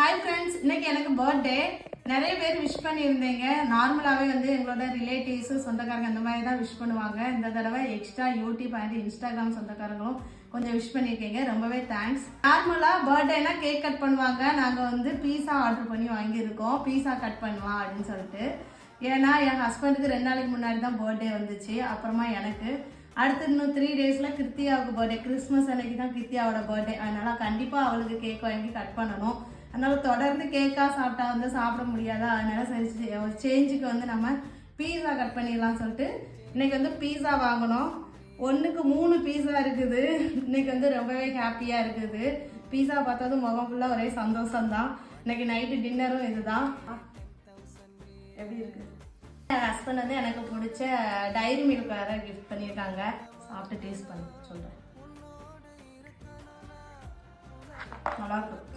Hi friends, இன்னைக்கு எனக்கு birthday. நிறைய பேர் விஷ் பண்ணியிருந்தீங்க. நார்மலாகவே வந்து எங்களோட ரிலேட்டிவ்ஸ் சொந்தக்காரங்க அந்த மாதிரி தான் விஷ் பண்ணுவாங்க. இந்த தடவை எக்ஸ்ட்ரா யூடியூப் அண்ட் இன்ஸ்டாகிராம் சொந்தக்காரங்களும் கொஞ்சம் விஷ் பண்ணியிருக்கீங்க. ரொம்பவே தேங்க்ஸ். நார்மலாக பர்த்டேனா கேக் கட் பண்ணுவாங்க. நாங்கள் வந்து பீஸா ஆர்டர் பண்ணி வாங்கியிருக்கோம். பீஸா கட் பண்ணலாம் அப்படின்னு சொல்லிட்டு. ஏன்னா என் ஹஸ்பண்டுக்கு 2 நாளைக்கு முன்னாடி தான் பர்த்டே வந்துச்சு. அப்புறமா எனக்கு அடுத்து இன்னும் 3 டேஸில் கிருத்தியாவுக்கு பர்த்டே. கிறிஸ்மஸ் அன்னைக்கு தான் கிருத்தியாவோட பர்த்டே. அதனால கண்டிப்பாக அவளுக்கு கேக் வாங்கி கட் பண்ணணும். அதனால தொடர்ந்து கேக்காக சாப்பிட்டா வந்து சாப்பிட முடியாதா, அதனால சரி சேஞ்சுக்கு வந்து நம்ம பீஸா கட் பண்ணிடலாம் சொல்லிட்டு இன்னைக்கு வந்து பீஸா வாங்கணும். 1க்கு 3 பீஸா இருக்குது. இன்னைக்கு வந்து ரொம்பவே ஹாப்பியாக இருக்குது. பீஸா பார்த்ததும் முகம் ஃபுல்லாக ஒரே சந்தோஷம்தான். இன்னைக்கு நைட்டு டின்னரும் இதுதான். எப்படி இருக்கு? என் ஹஸ்பண்ட் வந்து எனக்கு பிடிச்ச டைரி மில்க் வேற கிஃப்ட் பண்ணியிருக்காங்க. சாப்பிட்டு டேஸ்ட் பண்ணி சொல்கிறேன். நல்லாயிருக்கும்.